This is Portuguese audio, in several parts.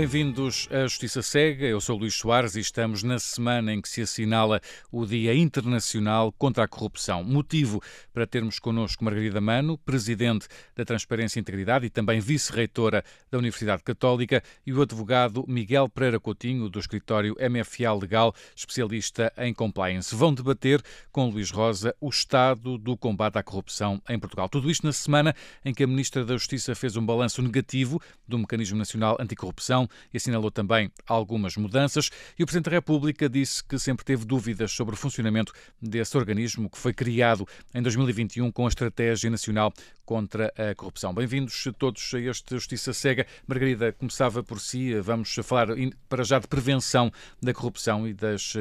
bem-vindos à Justiça Cega. Eu sou Luís Soares e estamos na semana em que se assinala o Dia Internacional contra a Corrupção. Motivo para termos connosco Margarida Mano, Presidente da Transparência e Integridade e também Vice-Reitora da Universidade Católica, e o advogado Miguel Pereira Coutinho, do escritório MFA Legal, especialista em compliance. Vão debater com Luís Rosa o estado do combate à corrupção em Portugal. Tudo isto na semana em que a Ministra da Justiça fez um balanço negativo do Mecanismo Nacional Anticorrupção e assinalou também algumas mudanças, e o Presidente da República disse que sempre teve dúvidas sobre o funcionamento desse organismo que foi criado em 2021 com a Estratégia Nacional contra a Corrupção. Bem-vindos todos a este Justiça Cega. Margarida, começava por si. Vamos falar para já de prevenção da corrupção e das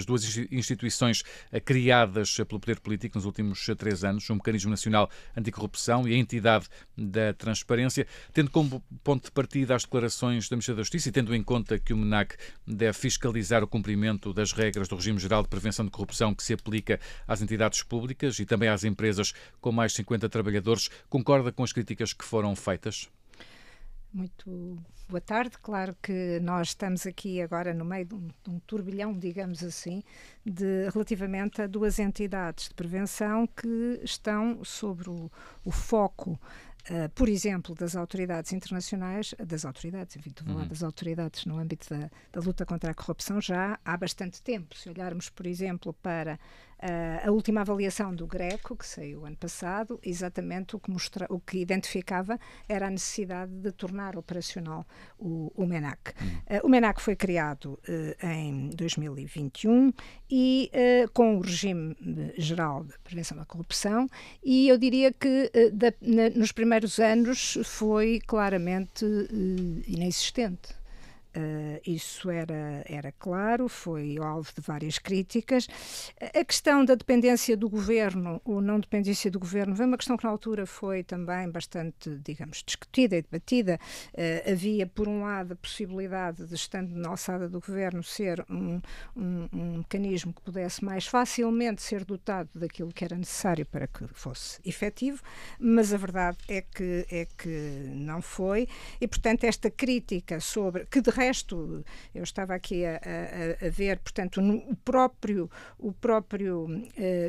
duas instituições criadas pelo poder político nos últimos 3 anos, o Mecanismo Nacional Anticorrupção e a Entidade da Transparência, tendo como ponto de partida as declarações da Ministra da Justiça e tendo em conta que o MENAC deve fiscalizar o cumprimento das regras do Regime Geral de Prevenção de Corrupção que se aplica às entidades públicas e também às empresas com mais de 50 trabalhadores, concorda com as críticas que foram feitas? Muito boa tarde. Claro que nós estamos aqui agora no meio de um turbilhão, digamos assim, relativamente a duas entidades de prevenção que estão sobre o foco, por exemplo, das autoridades internacionais, enfim, estou a falar das autoridades no âmbito da luta contra a corrupção já há bastante tempo. Se olharmos, por exemplo, para a última avaliação do GRECO, que saiu ano passado, exatamente o que identificava era a necessidade de tornar operacional o MENAC. O MENAC foi criado em 2021 e com o Regime Geral de Prevenção da Corrupção, e eu diria que nos primeiros anos foi claramente inexistente. Isso era claro, foi alvo de várias críticas. A questão da dependência do governo ou não dependência do governo foi uma questão que na altura foi também bastante, digamos, discutida e debatida. Havia, por um lado, a possibilidade de, estando na alçada do governo, ser um mecanismo que pudesse mais facilmente ser dotado daquilo que era necessário para que fosse efetivo, mas a verdade é que não foi, e portanto esta crítica sobre que de resto, eu estava aqui a ver, portanto, o próprio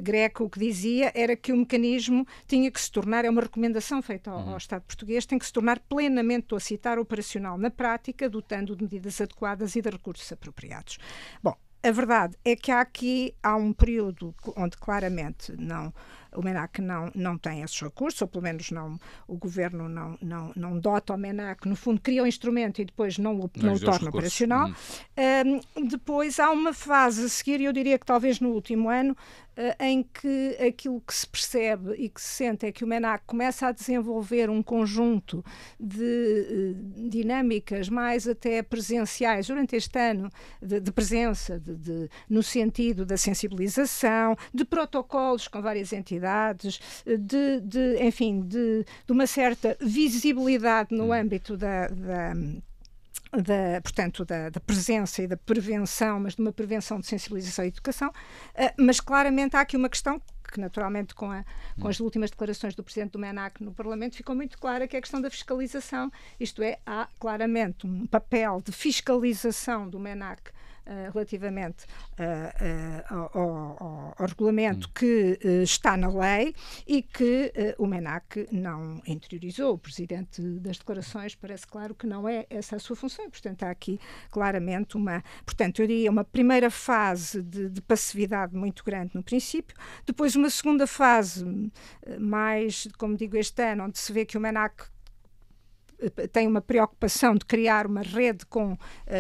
GRECO o que dizia era que o mecanismo tinha que se tornar, é uma recomendação feita ao Estado português, tem que se tornar plenamente, estou a citar, operacional na prática, dotando de medidas adequadas e de recursos apropriados. Bom, a verdade é que há um período onde claramente o MENAC não tem esses recursos, ou pelo menos o governo não dota o MENAC, no fundo cria um instrumento e depois não o torna operacional. Depois há uma fase a seguir, e eu diria que talvez no último ano, em que aquilo que se percebe e que se sente é que o MENAC começa a desenvolver um conjunto de dinâmicas mais até presenciais durante este ano, de presença, no sentido da sensibilização, de protocolos com várias entidades, enfim, de uma certa visibilidade no âmbito portanto, da presença e da prevenção, mas de uma prevenção de sensibilização e educação, mas claramente há aqui uma questão que naturalmente com as últimas declarações do Presidente do MENAC no Parlamento ficou muito clara, que é a questão da fiscalização, isto é, há claramente um papel de fiscalização do MENAC relativamente ao regulamento que está na lei e que o MENAC não interiorizou. O Presidente das declarações parece claro que não é essa a sua função, e, portanto, há aqui claramente eu diria uma primeira fase de passividade muito grande no princípio, depois uma segunda fase mais, como digo, este ano, onde se vê que o MENAC tem uma preocupação de criar uma rede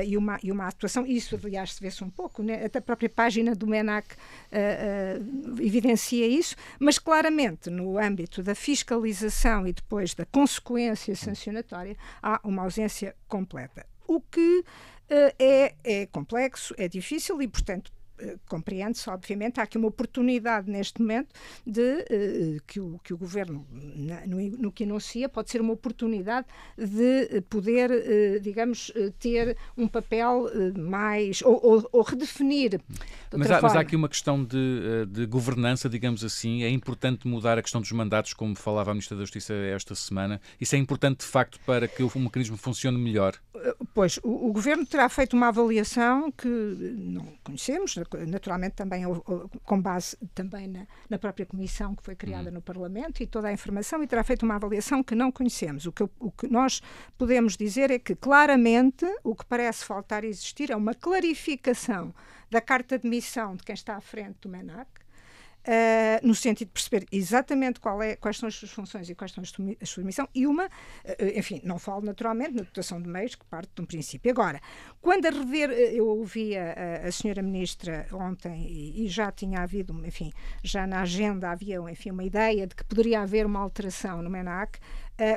e uma atuação, isso aliás se vê-se um pouco, né? Até a própria página do MENAC evidencia isso, mas claramente no âmbito da fiscalização e depois da consequência sancionatória há uma ausência completa. O que é complexo, é difícil e, portanto, compreende-se, obviamente, há aqui uma oportunidade neste momento de que o Governo, no que anuncia, pode ser uma oportunidade de poder, digamos, ter um papel mais, ou redefinir. Mas há aqui uma questão de governança, digamos assim. É importante mudar a questão dos mandatos, como falava a Ministra da Justiça esta semana. Isso é importante, de facto, para que o mecanismo funcione melhor? Pois, o Governo terá feito uma avaliação que não conhecemos, naturalmente também com base também na própria comissão que foi criada no Parlamento e toda a informação, e terá feito uma avaliação que não conhecemos. O que nós podemos dizer é que, claramente, o que parece faltar existir é uma clarificação da carta de missão de quem está à frente do MENAC, no sentido de perceber exatamente quais são as suas funções e quais são a sua missão, e enfim, não falo naturalmente na dotação de meios, que parte de um princípio. Agora, quando a rever, eu ouvi a senhora Ministra ontem e já tinha havido, enfim, já na agenda havia, enfim, uma ideia de que poderia haver uma alteração no MENAC.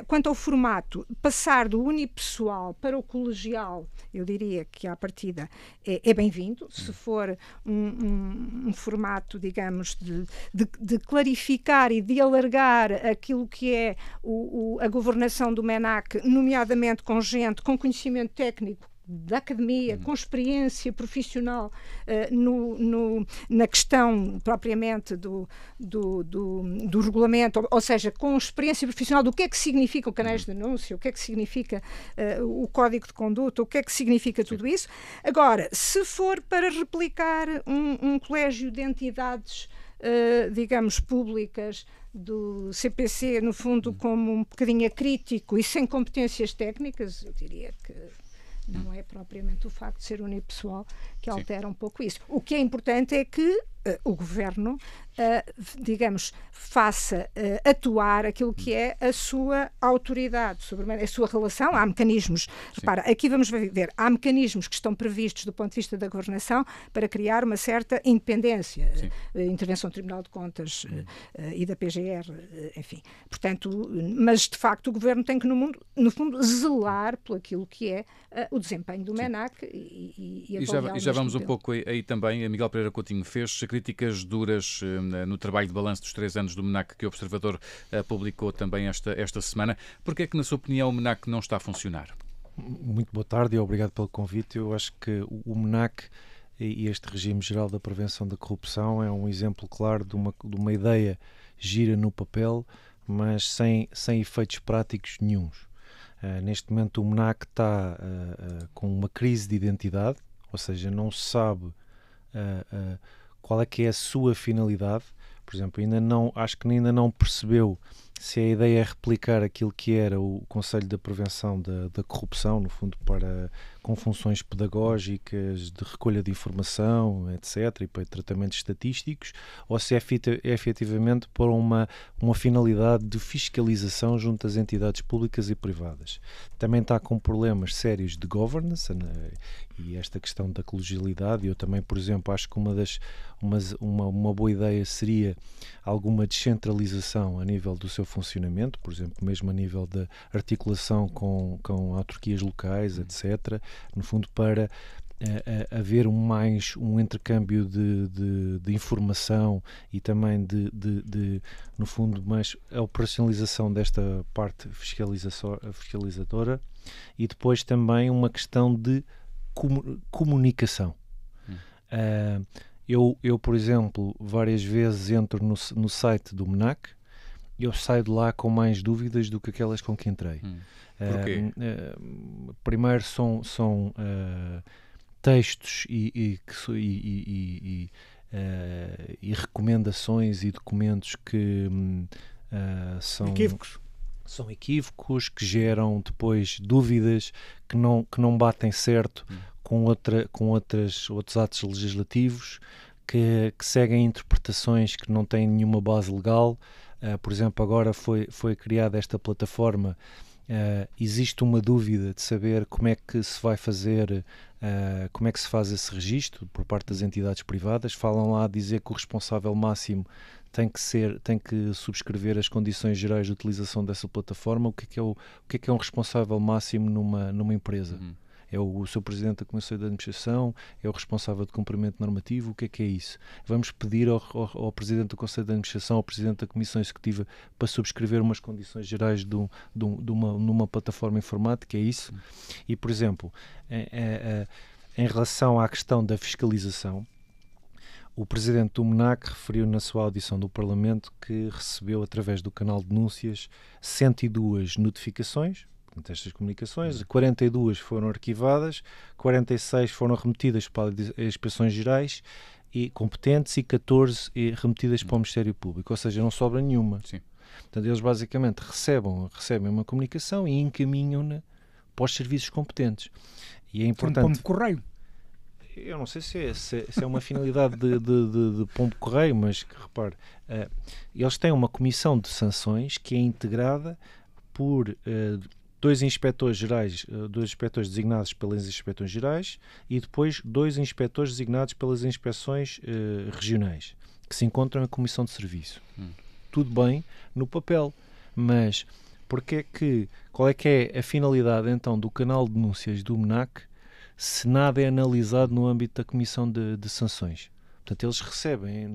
Quanto ao formato, passar do unipessoal para o colegial, eu diria que à partida é bem-vindo, se for um formato, digamos, de clarificar e de alargar aquilo que é a governação do MENAC, nomeadamente com gente com conhecimento técnico da academia, com experiência profissional na questão propriamente do regulamento, ou seja, com experiência profissional do que é que significam canais de denúncia, o que é que significa o código de conduta, o que é que significa tudo isso. Agora, se for para replicar um colégio de entidades, digamos, públicas do CPC, no fundo, como um bocadinho acrítico e sem competências técnicas, eu diria que não é propriamente o facto de ser unipessoal que altera um pouco isso. O que é importante é que o Governo, digamos, faça atuar aquilo que é a sua autoridade, sobre a sua relação. Há mecanismos, repara, aqui vamos ver, há mecanismos que estão previstos do ponto de vista da governação para criar uma certa independência. Intervenção do Tribunal de Contas e da PGR, enfim. Portanto, mas de facto o Governo tem que, no fundo, zelar por aquilo que é o desempenho do MENAC e já vamos um pouco aí também. A Miguel Pereira Coutinho fez críticas duras no trabalho de balanço dos 3 anos do MENAC que o Observador publicou também esta semana. Porquê é que, na sua opinião, o MENAC não está a funcionar? Muito boa tarde e obrigado pelo convite. Eu acho que o MENAC e este regime geral da prevenção da corrupção é um exemplo claro de uma ideia gira no papel, mas sem efeitos práticos nenhuns. Neste momento o MENAC está com uma crise de identidade, ou seja, não se sabe qual é que é a sua finalidade. Por exemplo, acho que ainda não percebeu se a ideia é replicar aquilo que era o Conselho da Prevenção da Corrupção, no fundo com funções pedagógicas, de recolha de informação, etc., e para tratamentos estatísticos, ou se é efetivamente por uma finalidade de fiscalização junto às entidades públicas e privadas. Também está com problemas sérios de governance, e esta questão da colegialidade. Eu também, por exemplo, acho que uma boa ideia seria alguma descentralização a nível do seu funcionamento, por exemplo, mesmo a nível da articulação com autarquias locais, etc., no fundo para haver um intercâmbio de informação e também no fundo, mais a operacionalização desta parte fiscalizadora, e depois também uma questão de comunicação. Eu, por exemplo, várias vezes entro no site do MENAC e eu saio de lá com mais dúvidas do que aquelas com que entrei. Porquê? Primeiro são textos e recomendações e documentos que são equívocos, que geram depois dúvidas que não batem certo com outros atos legislativos, que seguem interpretações que não têm nenhuma base legal. Por exemplo, agora foi criada esta plataforma. Existe uma dúvida de saber como é que se vai fazer, como é que se faz esse registro por parte das entidades privadas. Falam lá a dizer que o responsável máximo tem que subscrever as condições gerais de utilização dessa plataforma. O que é um responsável máximo numa empresa? É o seu presidente da Comissão de Administração? É o responsável de cumprimento normativo? O que é isso? Vamos pedir ao presidente do Conselho de Administração, ao presidente da Comissão Executiva, para subscrever umas condições gerais numa plataforma informática? É isso? E, por exemplo, em relação à questão da fiscalização, o presidente do MNAC referiu na sua audição do Parlamento que recebeu, através do canal de denúncias, 102 notificações, portanto, estas comunicações, 42 foram arquivadas, 46 foram remetidas para as inspeções gerais e competentes e 14 remetidas para o Ministério Público, ou seja, não sobra nenhuma. Sim. Portanto, eles basicamente recebem uma comunicação e encaminham-na para os serviços competentes. E é importante... Um pombo-correio. Eu não sei se é uma finalidade de pombo-correio, mas que, repare, eles têm uma comissão de sanções que é integrada por dois inspectores designados pelas inspeções gerais e depois 2 inspectores designados pelas inspeções regionais, que se encontram na comissão de serviço. Tudo bem no papel, mas qual é que é a finalidade então do canal de denúncias do MNAC se nada é analisado no âmbito da comissão de sanções? Portanto, eles recebem,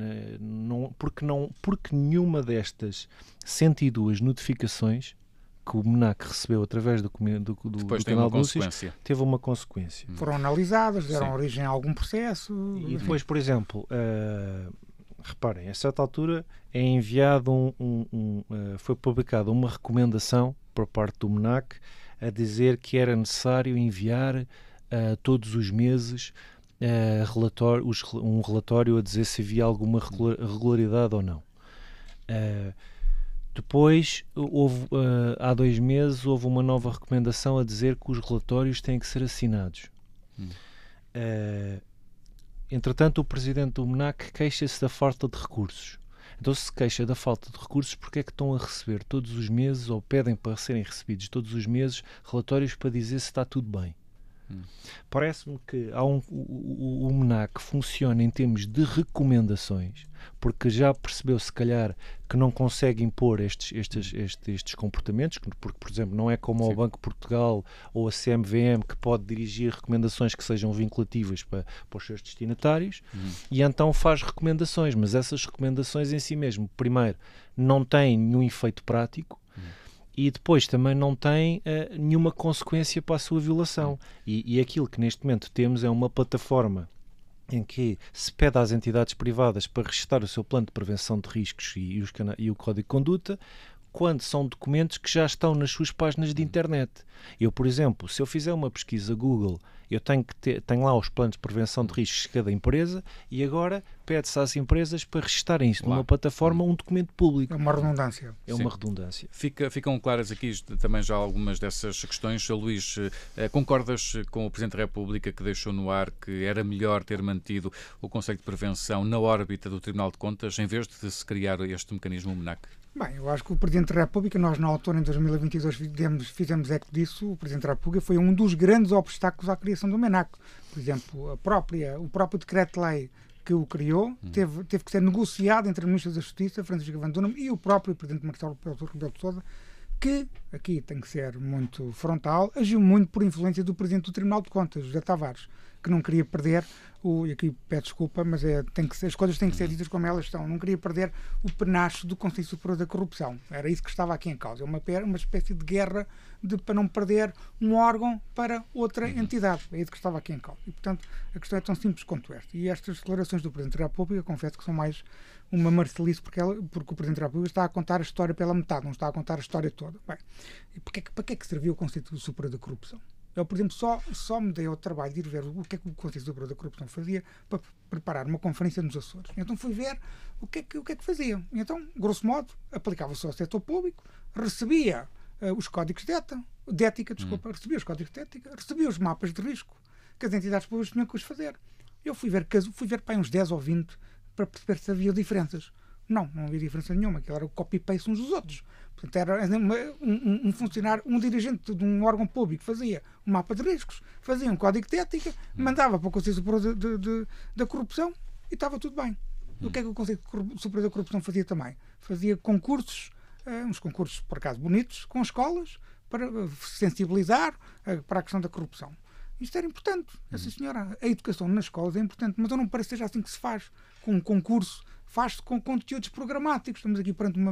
porque nenhuma destas 102 notificações que o MNAC recebeu através do canal de denúncias teve uma consequência. Foram analisadas, deram origem a algum processo. E depois, por exemplo, reparem, a certa altura é enviado foi publicada uma recomendação por parte do MNAC a dizer que era necessário enviar todos os meses um relatório a dizer se havia alguma regularidade ou não. Depois, há 2 meses, houve uma nova recomendação a dizer que os relatórios têm que ser assinados. Entretanto, o presidente do MNAC queixa-se da falta de recursos. Então, se queixa da falta de recursos, porque é que estão a receber todos os meses, ou pedem para serem recebidos todos os meses, relatórios para dizer se está tudo bem? Parece-me que o MNAC funciona em termos de recomendações, porque já percebeu, se calhar, que não consegue impor estes comportamentos, porque, por exemplo, não é como o Banco de Portugal ou a CMVM, que pode dirigir recomendações que sejam vinculativas para os seus destinatários, e então faz recomendações, mas essas recomendações em si mesmo, primeiro, não têm nenhum efeito prático, e depois também não tem nenhuma consequência para a sua violação. E aquilo que neste momento temos é uma plataforma em que se pede às entidades privadas para registrar o seu plano de prevenção de riscos e o código de conduta, quando são documentos que já estão nas suas páginas de internet. Eu, por exemplo, se eu fizer uma pesquisa Google, eu tenho lá os planos de prevenção de riscos de cada empresa e agora pede-se às empresas para registarem isso numa plataforma, um documento público. É uma redundância. É uma redundância. Ficam claras aqui também já algumas dessas questões. Luís, concordas com o Presidente da República que deixou no ar que era melhor ter mantido o Conselho de Prevenção na órbita do Tribunal de Contas em vez de se criar este mecanismo MNAC? Bem, eu acho que o Presidente da República, nós na altura, em 2022, fizemos eco disso. O Presidente da República foi um dos grandes obstáculos à criação do MNAC. Por exemplo, o próprio decreto-lei que o criou teve que ser negociado entre o Ministro da Justiça, Francisco Van Dunham, e o próprio Presidente Marcelo Rebelo de Sousa, que, aqui tem que ser muito frontal, agiu muito por influência do Presidente do Tribunal de Contas, José Tavares, que não queria perder, e aqui peço desculpa, mas as coisas têm que ser ditas como elas estão, não queria perder o penacho do Conselho Superior da Corrupção. Era isso que estava aqui em causa, uma espécie de guerra para não perder um órgão para outra entidade. É isso que estava aqui em causa. E, portanto, a questão é tão simples quanto esta. E estas declarações do Presidente da República, confesso que são mais uma marcelice, porque o Presidente da República está a contar a história pela metade, não está a contar a história toda. Bem, e para que é que serviu o Conselho Superior da Corrupção? Eu, por exemplo, só me dei ao trabalho de ir ver o que é que o Conselho Superior da Corrupção fazia para preparar uma conferência nos Açores. Então fui ver o que é que faziam. Então, grosso modo, aplicava-se ao setor público, recebia os códigos de ética, recebia os códigos de ética, recebia os mapas de risco que as entidades públicas tinham que os fazer. Eu fui ver para uns 10 ou 20 para perceber se havia diferenças. Não havia diferença nenhuma, aquilo era o copy-paste uns dos outros. Portanto, era um funcionário, um dirigente de um órgão público fazia um mapa de riscos, fazia um código de ética, mandava para o Conselho Superior da Corrupção e estava tudo bem. O que é que o Conselho Superior da Corrupção fazia também? Fazia concursos, uns concursos, por acaso, bonitos, com escolas, para sensibilizar para a questão da corrupção. Isto era importante, essa senhora. A educação nas escolas é importante, mas eu não parece que seja assim que se faz. Com um concurso, faz-se com conteúdos programáticos. Estamos aqui perante uma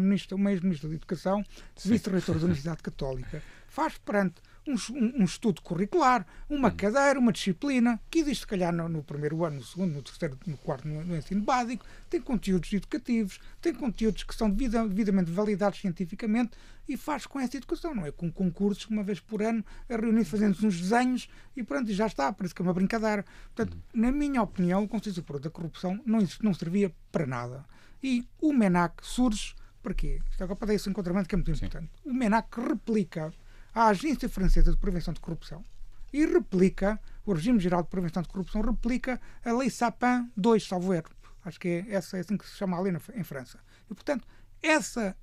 ex-ministra da Educação, vice-reitora da Universidade Católica. Faz perante um estudo curricular, uma cadeira, uma disciplina, que existe, se calhar, no primeiro ano, no segundo, no terceiro, no quarto, no ensino básico. Tem conteúdos educativos, tem conteúdos que são devidamente validados cientificamente, e faz com essa educação, não é com concursos, uma vez por ano, a reunir, fazendo uns desenhos, e pronto, e já está, parece que é uma brincadeira. Portanto, na minha opinião, o Conselho Superior da Corrupção não servia para nada. E o MENAC surge, para quê? Isto agora para dar esse enquadramento que é muito importante. O MENAC replica a Agência Francesa de Prevenção de Corrupção e replica, o Regime Geral de Prevenção de Corrupção replica a Lei Sapin 2, salvo erro. Acho que é assim que se chama ali em França. E, portanto, esta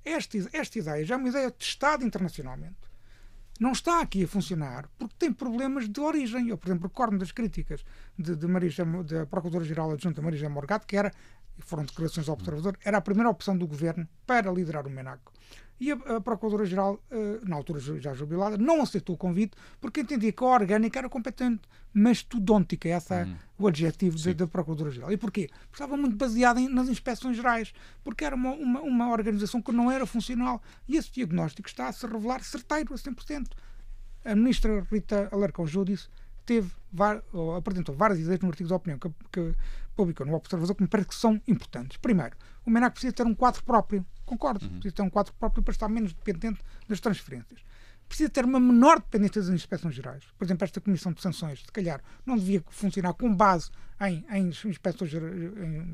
ideia já é uma ideia testada internacionalmente. Não está aqui a funcionar porque tem problemas de origem. Eu, por exemplo, recordo das críticas da Procuradora-Geral Adjunta Maria Morgado, que foram declarações do observador, era a primeira opção do governo para liderar o MENAC. E a Procuradora-Geral, na altura já jubilada, não aceitou o convite porque entendia que a orgânica era completamente mastodôntica, o adjetivo da Procuradora-Geral. E porquê? Porque estava muito baseada nas inspeções gerais, porque era uma organização que não era funcional. E esse diagnóstico está a se revelar certeiro a 100%. A ministra Rita Alarcão Júdice apresentou várias ideias no artigo de opinião que publicou no Observador que me parece que são importantes. Primeiro, o MENAC precisa ter um quadro próprio. Concordo, precisa ter um quadro próprio para estar menos dependente das transferências. Precisa ter uma menor dependência das inspeções gerais. Por exemplo, esta Comissão de Sanções, se calhar, não devia funcionar com base em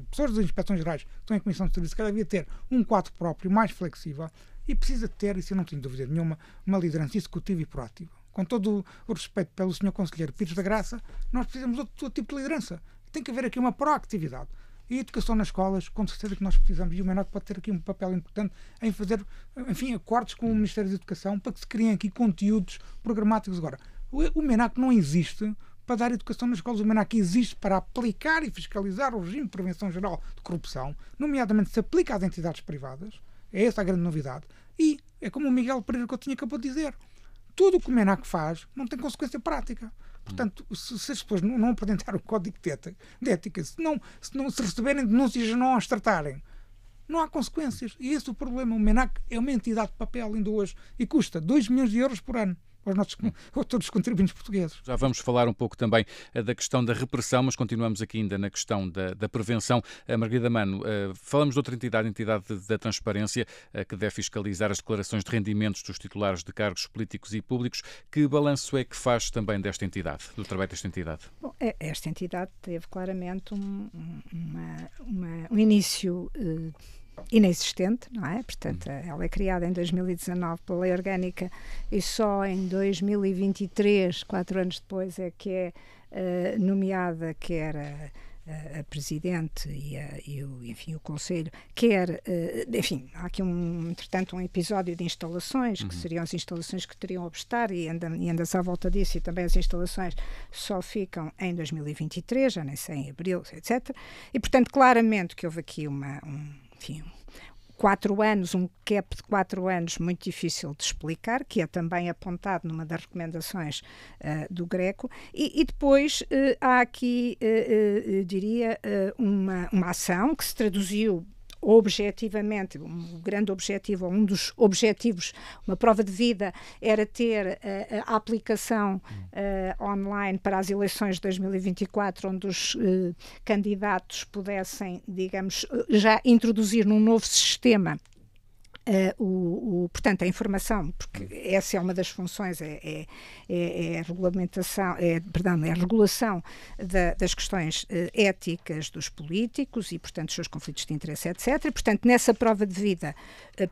pessoas das inspeções gerais que estão em Comissão de Serviço, se calhar devia ter um quadro próprio mais flexível e precisa ter, isso eu não tenho dúvida nenhuma, uma liderança executiva e proativa. Com todo o respeito pelo Sr. Conselheiro Pires da Graça, nós precisamos de outro tipo de liderança. Tem que haver aqui uma proatividade. E a educação nas escolas, com certeza que nós precisamos, e o MENAC pode ter aqui um papel importante em fazer, enfim, acordos com o Ministério da Educação para que se criem aqui conteúdos programáticos. Agora, o MENAC não existe para dar educação nas escolas. O MENAC existe para aplicar e fiscalizar o regime de prevenção geral de corrupção, nomeadamente se aplica às entidades privadas. É essa a grande novidade. E é como o Miguel Pereira Coutinho acabou de dizer. Tudo o que o MENAC faz não tem consequência prática. Portanto, se as pessoas não apresentarem o código de ética, se receberem denúncias e não as tratarem, não há consequências. E esse é o problema. O MENAC é uma entidade de papel ainda hoje e custa 2 milhões de euros por ano aos todos os contribuintes portugueses. Já vamos falar um pouco também da questão da repressão, mas continuamos aqui ainda na questão da prevenção. Margarida Mano, falamos de outra entidade, a entidade da transparência, que deve fiscalizar as declarações de rendimentos dos titulares de cargos políticos e públicos. Que balanço é que faz também desta entidade, do trabalho desta entidade? Bom, esta entidade teve claramente um início inexistente, não é? Portanto, ela é criada em 2019 pela Lei Orgânica e só em 2023, 4 anos depois, é que é nomeada, que era a Presidente e o Conselho, enfim, há aqui entretanto um episódio de instalações, que seriam as instalações que teriam a obstar e anda-se à volta disso, e também as instalações só ficam em 2023, já nem sei, em abril, etc. E, portanto, claramente que houve aqui enfim, 4 anos, um cap de 4 anos muito difícil de explicar, que é também apontado numa das recomendações do GRECO, e depois há aqui, diria, uma ação que se traduziu objetivamente, um grande objetivo, ou um dos objetivos, uma prova de vida, era ter a aplicação online para as eleições de 2024, onde os candidatos pudessem, já introduzir num novo sistema portanto, a informação, porque essa é uma das funções, é a regulamentação, é a regulação das questões éticas dos políticos e, portanto, os seus conflitos de interesse, etc. E, portanto, nessa prova de vida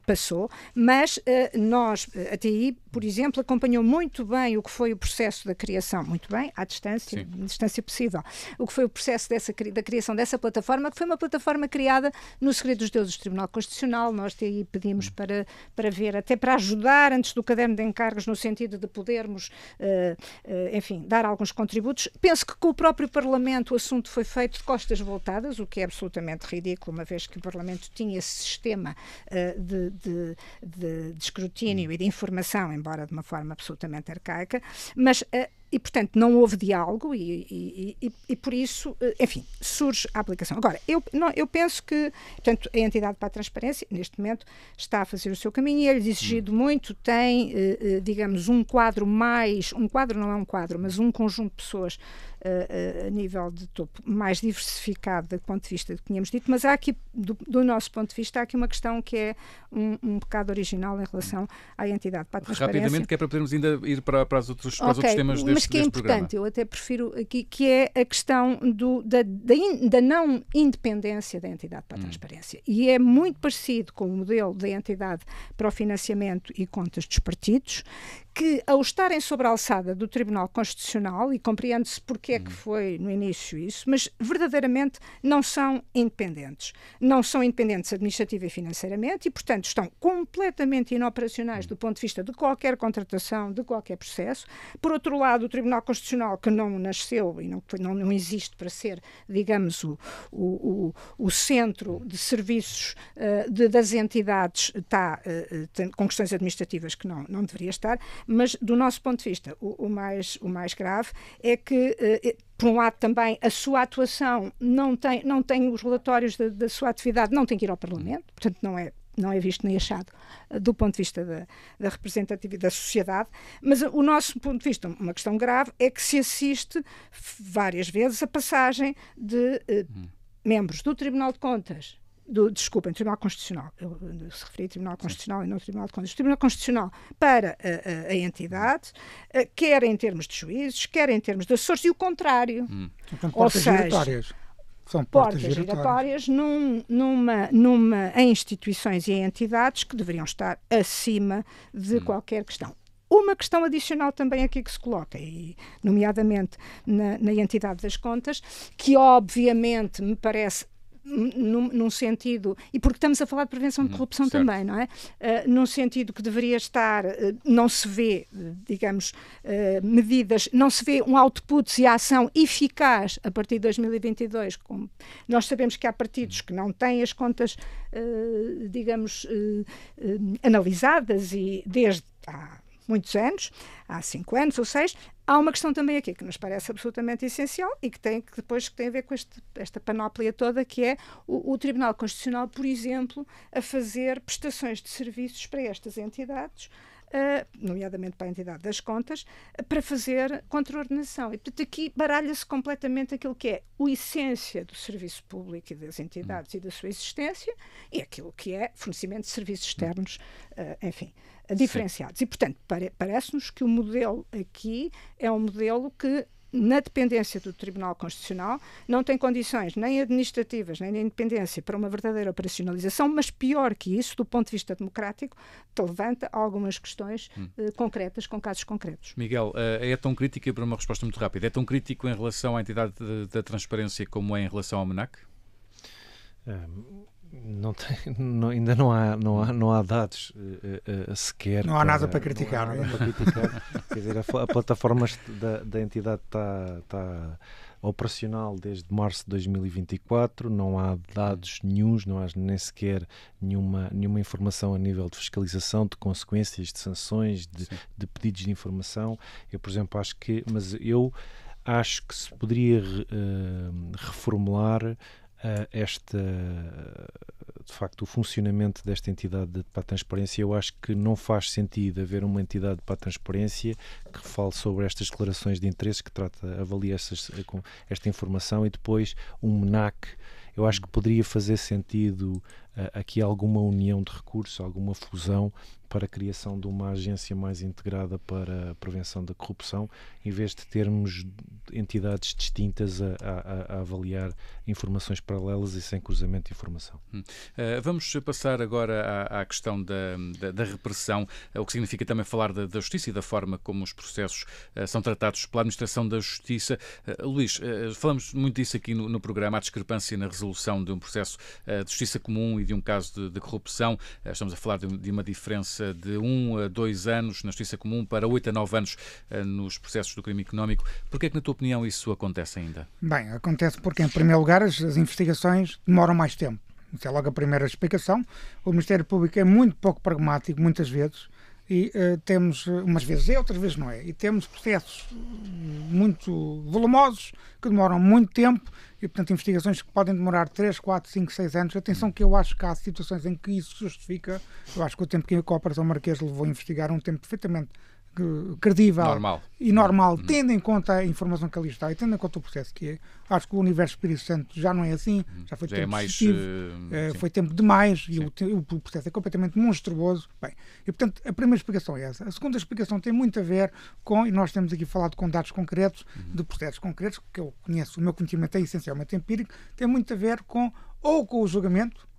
passou, mas nós, a TI, por exemplo, acompanhou muito bem o que foi o processo da criação, muito bem, à distância, na distância possível, o que foi o processo da criação dessa plataforma, que foi uma plataforma criada no segredo dos deuses do Tribunal Constitucional. Nós TI pedimos para ver, até para ajudar antes do caderno de encargos, no sentido de podermos, enfim, dar alguns contributos. Penso que com o próprio Parlamento o assunto foi feito de costas voltadas, o que é absolutamente ridículo, uma vez que o Parlamento tinha esse sistema de escrutínio e de informação, embora de uma forma absolutamente arcaica, mas E, portanto, não houve diálogo e por isso, enfim, surge a aplicação. Agora, eu penso que, portanto, a entidade para a transparência, neste momento, está a fazer o seu caminho e é-lhes exigido muito, tem, digamos, um quadro não é um quadro, mas um conjunto de pessoas a nível de topo mais diversificado do ponto de vista que tínhamos dito, mas há aqui, do nosso ponto de vista, há aqui uma questão que é um pecado original em relação à entidade para a transparência. Rapidamente, que é para podermos ainda ir para os outros temas deste programa. Mas que é importante, eu até prefiro aqui, que é a questão da não independência da entidade para a transparência. E é muito parecido com o modelo da entidade para o financiamento e contas dos partidos, que, ao estarem sobre a alçada do Tribunal Constitucional, e compreende-se porque é que foi no início isso, mas verdadeiramente não são independentes. Não são independentes administrativa e financeiramente e, portanto, estão completamente inoperacionais do ponto de vista de qualquer contratação, de qualquer processo. Por outro lado, o Tribunal Constitucional, que não nasceu e não existe para ser, digamos, o centro de serviços das entidades, está com questões administrativas que não deveria estar. Mas, do nosso ponto de vista, o mais grave é que, por um lado, também a sua atuação não tem os relatórios da sua atividade, não tem que ir ao Parlamento, portanto não é visto nem achado do ponto de vista da representatividade da sociedade, mas o nosso ponto de vista, uma questão grave, é que se assiste várias vezes a passagem de membros do Tribunal de Contas, desculpem, Tribunal Constitucional, eu se referi ao Tribunal Constitucional e não ao Tribunal de Contas, o Tribunal Constitucional para a entidade, quer em termos de juízes, quer em termos de assessores, e o contrário. Ou seja, são portas giratórias em instituições e em entidades que deveriam estar acima de qualquer questão. Uma questão adicional também aqui que se coloca, e nomeadamente na entidade das contas, que obviamente me parece num sentido, e porque estamos a falar de prevenção de corrupção também, não é? Num sentido que deveria estar, não se vê, digamos, medidas, não se vê um output e a ação eficaz a partir de 2022. Nós sabemos que há partidos que não têm as contas, digamos, analisadas e desde há muitos anos, há 5 anos ou 6, há uma questão também aqui que nos parece absolutamente essencial e que depois tem a ver com esta panóplia toda, que é o Tribunal Constitucional, por exemplo, a fazer prestações de serviços para estas entidades, nomeadamente para a entidade das contas, para fazer contraordenação. E, portanto, aqui baralha-se completamente aquilo que é a essência do serviço público e das entidades e da sua existência e aquilo que é fornecimento de serviços externos, enfim, diferenciados. Sim. E, portanto, parece-nos que o modelo aqui é um modelo que, na dependência do Tribunal Constitucional, não tem condições nem administrativas, nem de independência para uma verdadeira operacionalização, mas pior que isso, do ponto de vista democrático, levanta algumas questões concretas, com casos concretos. Miguel, é tão crítico, e para uma resposta muito rápida, é tão crítico em relação à entidade da transparência como é em relação ao MNAC? Ainda não há dados sequer. Não há nada para criticar. Não há nada para criticar. Quer dizer, a plataforma da entidade está operacional desde março de 2024, não há dados nenhuns, não há nem sequer nenhuma informação a nível de fiscalização, de consequências, de sanções, de pedidos de informação. Eu, por exemplo, acho que se poderia reformular de facto, o funcionamento desta entidade para a transparência. Eu acho que não faz sentido haver uma entidade para a transparência que fale sobre estas declarações de interesse, que avalie esta informação, e depois um MNAC. Eu acho que poderia fazer sentido aqui alguma união de recursos, alguma fusão para a criação de uma agência mais integrada para a prevenção da corrupção, em vez de termos entidades distintas a avaliar informações paralelas e sem cruzamento de informação. Vamos passar agora à questão da repressão, o que significa também falar da justiça e da forma como os processos são tratados pela administração da justiça. Luís, falamos muito disso aqui no programa, a discrepância na resolução de um processo de justiça comum e de um caso de corrupção. Estamos a falar de uma diferença de 1 a 2 anos na justiça comum para 8 a 9 anos nos processos do crime económico. Porquê é que, na tua opinião, isso acontece ainda? Bem, acontece porque, em primeiro lugar, as investigações demoram mais tempo. Isso é logo a primeira explicação. O Ministério Público é muito pouco pragmático, muitas vezes, E temos, umas vezes é, outras vezes não é. E temos processos muito volumosos, que demoram muito tempo, e, portanto, investigações que podem demorar 3, 4, 5, 6 anos. Atenção que eu acho que há situações em que isso justifica. Eu acho que o tempo que a Cooperação Marquês levou a investigar é um tempo perfeitamente credível e normal, tendo em conta a informação que ali está e tendo em conta o processo que é. Acho que o universo Espírito Santo já não é assim, já foi tempo excessivo, foi tempo demais e o processo é completamente monstruoso. Bem, e portanto a primeira explicação é essa. A segunda explicação tem muito a ver com, e nós temos aqui falado com dados concretos, de processos concretos, que eu conheço, o meu conhecimento é essencialmente empírico, tem muito a ver com o julgamento,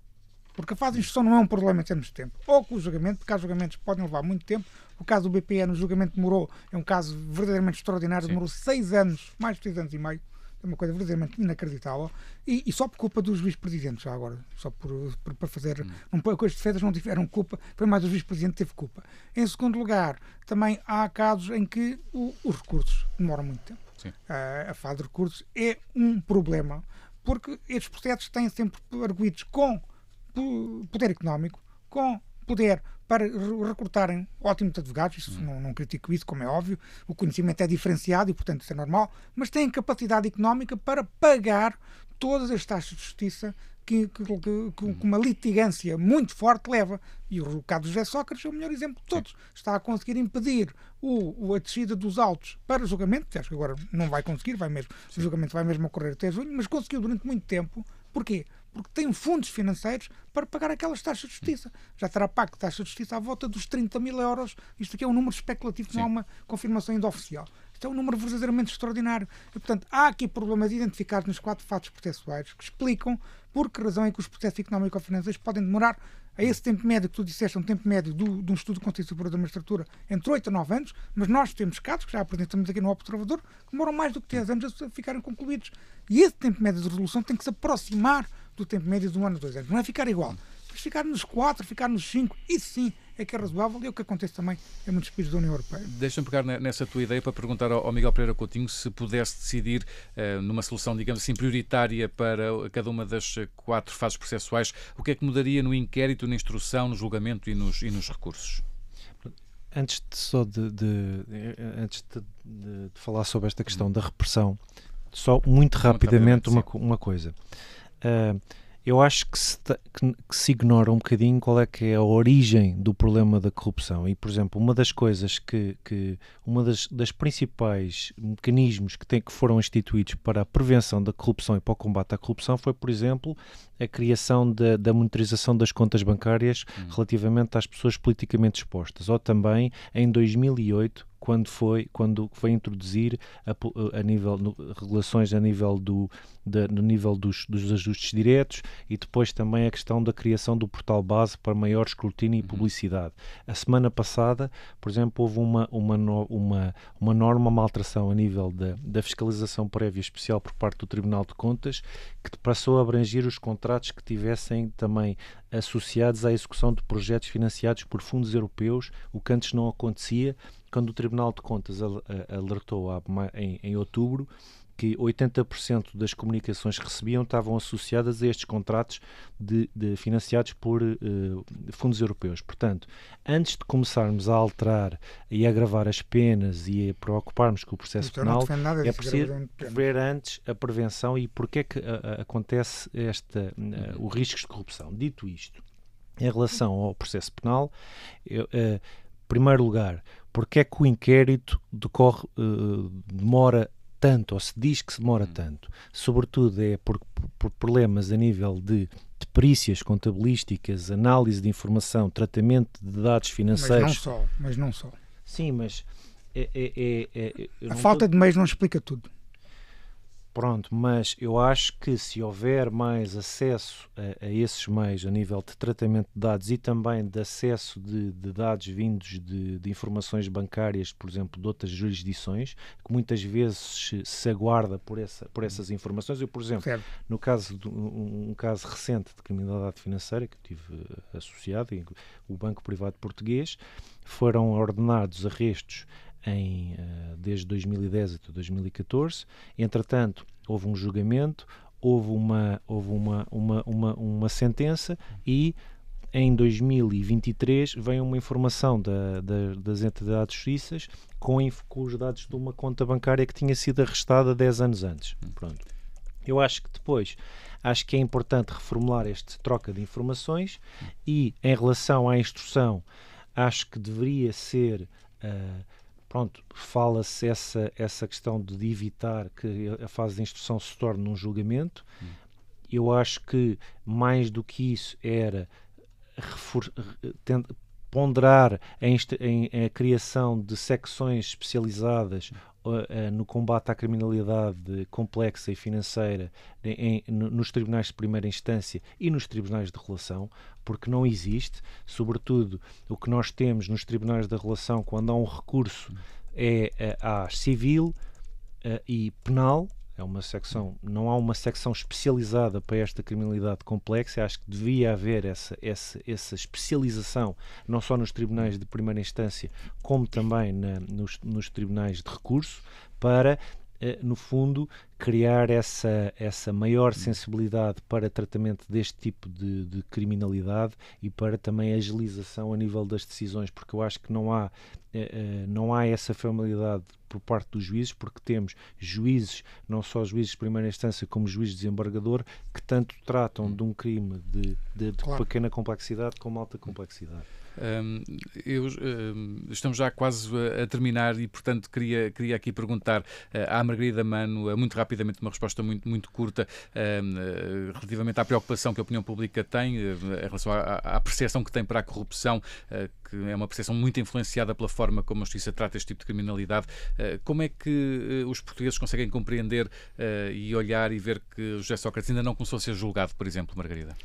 porque a fase de instrução não é um problema em termos de tempo, ou com o julgamento, porque há julgamentos que podem levar muito tempo. O caso do BPE no julgamento demorou, é um caso verdadeiramente extraordinário, demorou 6 anos, mais de 6 anos e meio, é uma coisa verdadeiramente inacreditável, e só por culpa dos vice-presidentes, já agora, só para fazer, as defesas não tiveram culpa, foi mais o vice-presidente que teve culpa. Em segundo lugar, também há casos em que os recursos demoram muito tempo. A fase de recursos é um problema, porque estes processos têm sempre arguidos com poder económico, com poder para recrutarem ótimos advogados, isso não critico isso, como é óbvio, o conhecimento é diferenciado e, portanto, isso é normal, mas têm capacidade económica para pagar todas as taxas de justiça que uma litigância muito forte leva. E o caso do José Sócrates é o melhor exemplo de todos. Está a conseguir impedir a descida dos autos para julgamento, acho que agora não vai conseguir, o julgamento vai mesmo ocorrer até junho, mas conseguiu durante muito tempo. Porquê? Porque tem fundos financeiros para pagar aquelas taxas de justiça. Já terá pago taxa de justiça à volta dos 30 mil euros. Isto aqui é um número especulativo, não há uma confirmação ainda oficial. Isto é um número verdadeiramente extraordinário. E, portanto, há aqui problemas identificados nos 4 fatos processuais que explicam por que razão é que os processos económico-financeiros podem demorar a esse tempo médio que tu disseste, um tempo médio de um estudo de Conselho Superior da Magistratura entre 8 a 9 anos, mas nós temos casos, que já apresentamos aqui no Observador, que demoram mais do que 10 anos a ficarem concluídos. E esse tempo médio de resolução tem que se aproximar do tempo médio de 1 ano, 2 anos. Não é ficar igual. Mas ficar nos 4, ficar nos 5, isso sim é que é razoável, e é o que acontece também em muitos países da União Europeia. Deixa-me pegar nessa tua ideia para perguntar ao Miguel Pereira Coutinho se pudesse decidir numa solução, digamos assim, prioritária para cada uma das 4 fases processuais, o que é que mudaria no inquérito, na instrução, no julgamento e nos recursos? Antes de falar sobre esta questão da repressão, só muito rapidamente uma coisa. Eu acho que se ignora um bocadinho qual é que é a origem do problema da corrupção. E, por exemplo, uma das coisas uma das principais mecanismos que foram instituídos para a prevenção da corrupção e para o combate à corrupção foi, por exemplo, a criação da monitorização das contas bancárias relativamente às pessoas politicamente expostas. Ou também, em 2008, quando foi introduzir regulações a nível no nível dos ajustes diretos, e depois também a questão da criação do portal base para maior escrutínio e publicidade. A semana passada, por exemplo, houve uma norma, uma alteração a nível da fiscalização prévia especial por parte do Tribunal de Contas, que passou a abranger os contratos que tivessem também associados à execução de projetos financiados por fundos europeus, o que antes não acontecia, quando o Tribunal de Contas alertou em outubro que 80% das comunicações que recebiam estavam associadas a estes contratos financiados por fundos europeus. Portanto, antes de começarmos a alterar e a agravar as penas e a preocuparmos com o processo penal, é preciso ver antes a prevenção e porque é que acontece os riscos de corrupção. Dito isto, em relação ao processo penal, em primeiro lugar, porque é que o inquérito demora tanto, ou se diz que se demora tanto? Sobretudo é por problemas a nível de perícias contabilísticas, análise de informação, tratamento de dados financeiros. Mas não só. Sim, mas a falta de meios não explica tudo. Pronto, mas eu acho que se houver mais acesso a esses meios a nível de tratamento de dados e também de acesso de dados vindos de informações bancárias, por exemplo, de outras jurisdições, que muitas vezes se aguarda por essas informações. Eu, por exemplo, no caso um caso recente de criminalidade financeira que eu tive associado, o Banco Privado Português, foram ordenados arrestos desde 2010 até 2014. Entretanto, houve um julgamento, houve uma sentença e em 2023 vem uma informação das entidades suíças com os dados de uma conta bancária que tinha sido arrestada 10 anos antes. Pronto. Eu acho que é importante reformular esta troca de informações e, em relação à instrução, acho que deveria ser, fala-se essa questão de evitar que a fase de instrução se torne um julgamento. Eu acho que, mais do que isso, era ponderar a criação de secções especializadas no combate à criminalidade complexa e financeira nos tribunais de primeira instância e nos tribunais de relação, porque não existe. Sobretudo, o que nós temos nos tribunais de relação, quando há um recurso, há civil e penal. Não há uma secção especializada para esta criminalidade complexa. Acho que devia haver essa especialização, não só nos tribunais de primeira instância, como também nos tribunais de recurso, para, no fundo, criar essa maior sensibilidade para tratamento deste tipo de criminalidade e para também agilização a nível das decisões, porque eu acho que não há essa familiaridade por parte dos juízes, porque temos juízes, não só juízes de primeira instância, como juízes de desembargador, que tanto tratam de um crime de pequena complexidade como alta complexidade. Estamos já quase a terminar e, portanto, queria aqui perguntar à Margarida Mano, muito rapidamente, uma resposta muito curta, relativamente à preocupação que a opinião pública tem em relação à percepção que tem para a corrupção, que é uma percepção muito influenciada pela forma como a justiça trata este tipo de criminalidade. Como é que os portugueses conseguem compreender e olhar e ver que José Sócrates ainda não começou a ser julgado, por exemplo, Margarida?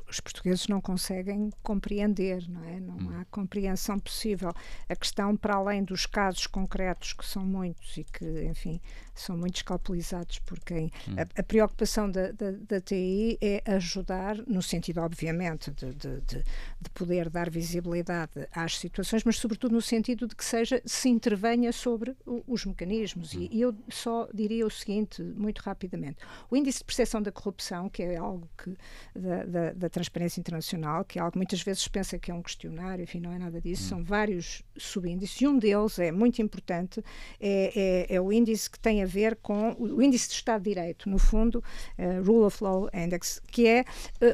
Os portugueses não conseguem compreender, não é? Não há compreensão possível. A questão, para além dos casos concretos, que são muitos e que, enfim, são muito escalpelizados por quem... A preocupação da TI é ajudar, no sentido, obviamente, de poder dar visibilidade às situações, mas sobretudo no sentido de que se intervenha sobre os mecanismos. E eu só diria o seguinte, muito rapidamente. O índice de percepção da corrupção, que é algo que da Transparência Internacional, que é algo que muitas vezes se pensa que é um questionário, enfim, não é nada disso, são vários subíndices, e um deles é muito importante, é o índice que tem a ver com o índice de Estado de Direito, no fundo, Rule of Law Index, que é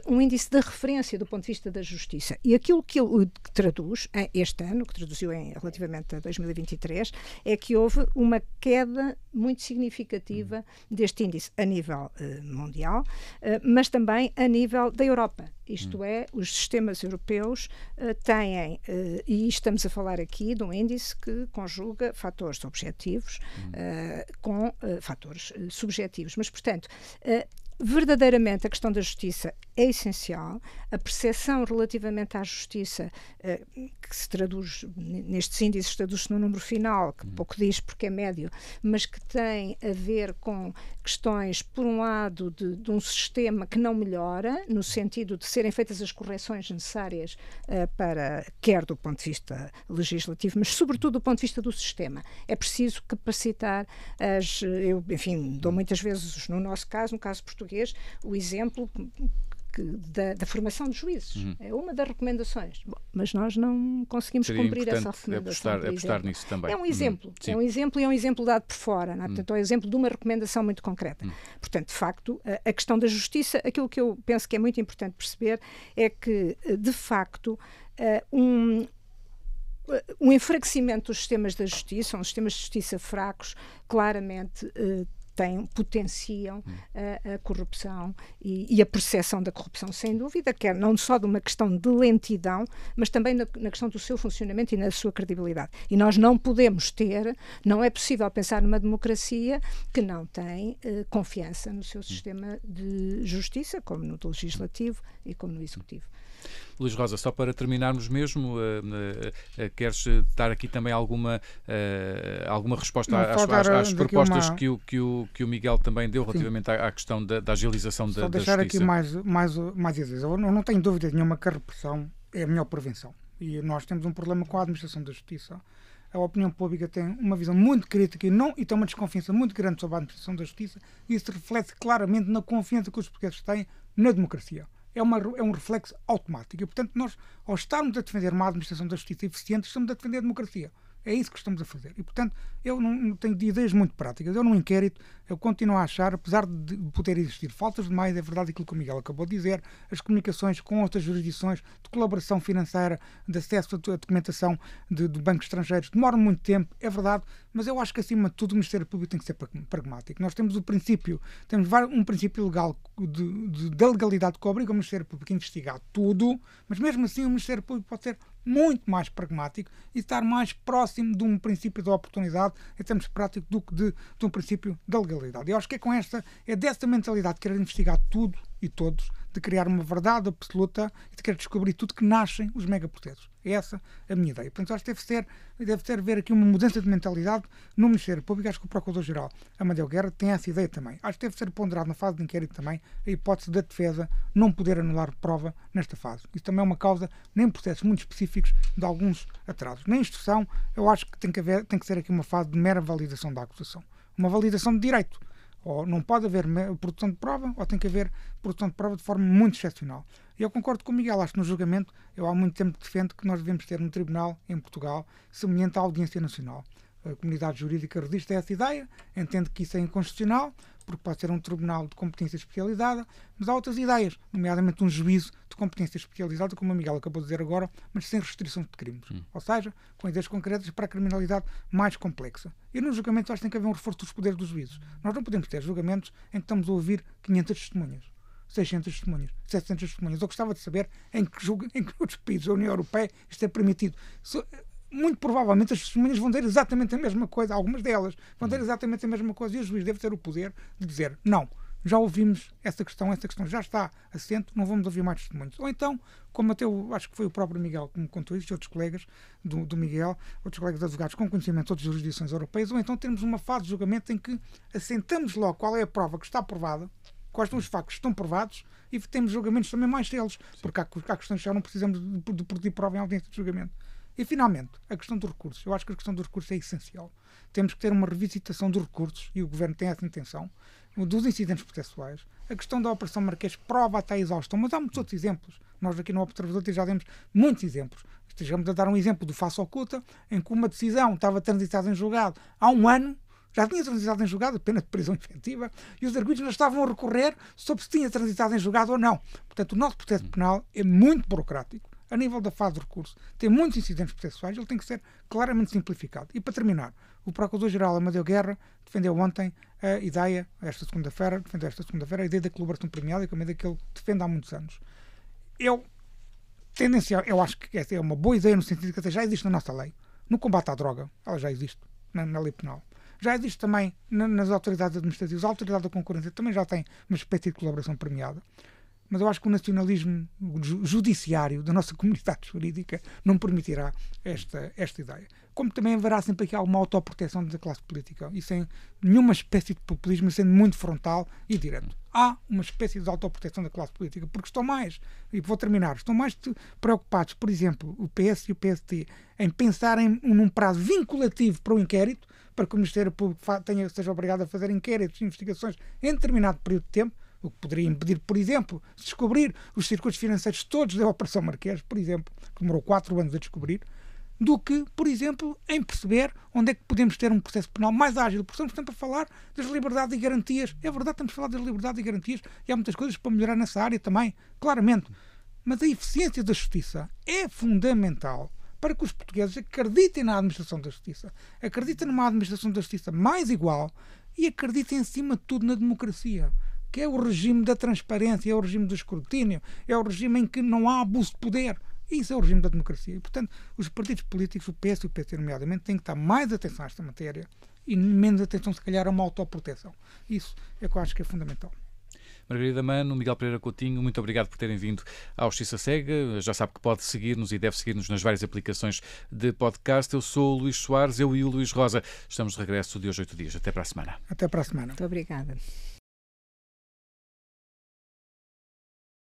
um índice de referência do ponto de vista da justiça. E aquilo que ele traduz, este ano, que traduziu relativamente a 2023, é que houve uma queda muito significativa deste índice a nível mundial, mas também a nível da Europa. Isto é, os sistemas europeus têm, e estamos a falar aqui de um índice que conjuga fatores objetivos com fatores subjetivos. Mas, portanto, verdadeiramente a questão da justiça é essencial. A percepção relativamente à justiça, que se traduz nestes índices, traduz-se no número final, que pouco diz porque é médio, mas que tem a ver com questões, por um lado, de um sistema que não melhora, no sentido de serem feitas as correções necessárias para, quer do ponto de vista legislativo, mas sobretudo do ponto de vista do sistema. É preciso capacitar eu, enfim, dou muitas vezes, no nosso caso, no caso português, o exemplo da formação de juízes. É uma das recomendações. Bom, mas nós não conseguimos cumprir essa recomendação. Apostar nisso também. É um exemplo. É um exemplo e é um exemplo dado por fora. Não é? Portanto, é um exemplo de uma recomendação muito concreta. Portanto, de facto, a questão da justiça, aquilo que eu penso que é muito importante perceber é que, de facto, um enfraquecimento dos sistemas da justiça, uns sistemas de justiça fracos, claramente potenciam a corrupção e a percepção da corrupção, sem dúvida, quer não só de uma questão de lentidão, mas também na questão do seu funcionamento e na sua credibilidade. E nós não podemos não é possível pensar numa democracia que não tem confiança no seu sistema de justiça, como no legislativo e como no executivo. Luís Rosa, só para terminarmos mesmo, queres dar aqui também alguma resposta às propostas que o Miguel também deu relativamente à questão da agilização da justiça? Só deixar aqui mais ideias. Eu não tenho dúvida nenhuma que a repressão é a melhor prevenção. E nós temos um problema com a administração da justiça. A opinião pública tem uma visão muito crítica e tem uma desconfiança muito grande sobre a administração da justiça, e isso reflete claramente na confiança que os portugueses têm na democracia. é um reflexo automático. E, portanto, nós, ao estarmos a defender uma administração da justiça eficiente, estamos a defender a democracia. É isso que estamos a fazer. E, portanto, eu não tenho ideias muito práticas. Eu, num inquérito, eu continuo a achar, apesar de poder existir faltas demais, é verdade aquilo que o Miguel acabou de dizer, as comunicações com outras jurisdições, de colaboração financeira, de acesso à documentação de bancos estrangeiros, demoram muito tempo, é verdade, mas eu acho que, acima de tudo, o Ministério Público tem que ser pragmático. Nós temos um princípio legal da legalidade que obriga o Ministério Público a investigar tudo, mas mesmo assim o Ministério Público pode ser muito mais pragmático e estar mais próximo de um princípio da oportunidade em termos práticos do que de um princípio da legalidade. Eu acho que é dessa mentalidade de querer investigar tudo e todos, de criar uma verdade absoluta e de querer descobrir tudo que nascem os megaprocessos. É essa a minha ideia. Portanto, acho que deve ter haver aqui uma mudança de mentalidade no Ministério Público. Acho que o Procurador-Geral Amadeu Guerra tem essa ideia também. Acho que deve ser ponderado na fase de inquérito também a hipótese da defesa não poder anular prova nesta fase. Isso também é uma causa, nem processos muito específicos, de alguns atrasos. Na instrução, eu acho que tem que ser aqui uma fase de mera validação da acusação. Uma validação de direito. Ou não pode haver produção de prova, ou tem que haver produção de prova de forma muito excepcional. E eu concordo com o Miguel, acho que no julgamento, eu há muito tempo defendo que nós devemos ter um tribunal em Portugal semelhante à Audiência Nacional. A comunidade jurídica resiste a essa ideia, entende que isso é inconstitucional, porque pode ser um tribunal de competência especializada, mas há outras ideias, nomeadamente um juízo de competência especializada, como o Miguel acabou de dizer agora, mas sem restrições de crimes. Ou seja, com ideias concretas para a criminalidade mais complexa. E no julgamento acho que tem que haver um reforço dos poderes dos juízes. Nós não podemos ter julgamentos em que estamos a ouvir 500 testemunhas, 600 testemunhas, 700 testemunhas. Eu gostava de saber em que outros países da União Europeia isto é permitido. Muito provavelmente as testemunhas vão dizer exatamente a mesma coisa, algumas delas vão dizer exatamente a mesma coisa, e o juiz deve ter o poder de dizer, não, já ouvimos essa questão já está assente, não vamos ouvir mais testemunhos. Ou então, como até acho que foi o próprio Miguel que me contou isso, e outros colegas do Miguel, outros colegas advogados com conhecimento de outras jurisdições europeias, ou então temos uma fase de julgamento em que assentamos logo qual é a prova que está provada, quais são os factos que estão provados, e temos julgamentos também mais celos, porque há questões que já não precisamos de produzir prova em audiência de julgamento. E, finalmente, a questão dos recursos. Eu acho que a questão dos recursos é essencial. Temos que ter uma revisitação dos recursos, e o Governo tem essa intenção, dos incidentes processuais. A questão da Operação Marquês prova até a exaustão, mas há muitos outros exemplos. Nós aqui no Observador já demos muitos exemplos. Estejamos a dar um exemplo do Face Oculta, em que uma decisão estava transitada em julgado há um ano, já tinha transitado em julgado, pena de prisão efetiva, e os arguidos não estavam a recorrer sobre se tinha transitado em julgado ou não. Portanto, o nosso processo penal é muito burocrático. A nível da fase de recurso, tem muitos incidentes processuais, ele tem que ser claramente simplificado. E, para terminar, o Procurador-Geral Amadeu Guerra defendeu ontem a ideia, esta segunda-feira, a ideia da colaboração premiada, que é uma ideia que ele defende há muitos anos. Eu acho que essa é uma boa ideia no sentido que até já existe na nossa lei. No combate à droga, ela já existe na lei penal. Já existe também nas autoridades administrativas. A autoridade da concorrência também já tem uma espécie de colaboração premiada. Mas eu acho que o nacionalismo judiciário da nossa comunidade jurídica não permitirá esta ideia. Como também haverá sempre aqui alguma autoproteção da classe política. E sem nenhuma espécie de populismo, sendo muito frontal e direto. Há uma espécie de autoproteção da classe política, porque estão mais preocupados, por exemplo, o PS e o PST, em pensarem num prazo vinculativo para o inquérito, para que o Ministério Público seja obrigado a fazer inquéritos e investigações em determinado período de tempo, o que poderia impedir, por exemplo, de descobrir os circuitos financeiros todos da Operação Marquês, por exemplo, que demorou 4 anos a descobrir, do que, por exemplo, em perceber onde é que podemos ter um processo penal mais ágil. Porque estamos sempre a falar das liberdades e garantias. É verdade, estamos a falar das liberdades e garantias e há muitas coisas para melhorar nessa área também, claramente. Mas a eficiência da justiça é fundamental para que os portugueses acreditem na administração da justiça, acreditem numa administração da justiça mais igual e acreditem, acima de tudo, na democracia, que é o regime da transparência, é o regime do escrutínio, é o regime em que não há abuso de poder. Isso é o regime da democracia. E, portanto, os partidos políticos, o PS e o PT, nomeadamente, têm que estar mais atenção a esta matéria e menos atenção, se calhar, a uma autoproteção. Isso é que eu acho que é fundamental. Margarida Mano, Miguel Pereira Coutinho, muito obrigado por terem vindo à Justiça Cega. Já sabe que pode seguir-nos e deve seguir-nos nas várias aplicações de podcast. Eu sou o Luís Soares, eu e o Luís Rosa. Estamos de regresso de hoje 8 dias. Até para a semana. Até para a semana. Muito obrigada.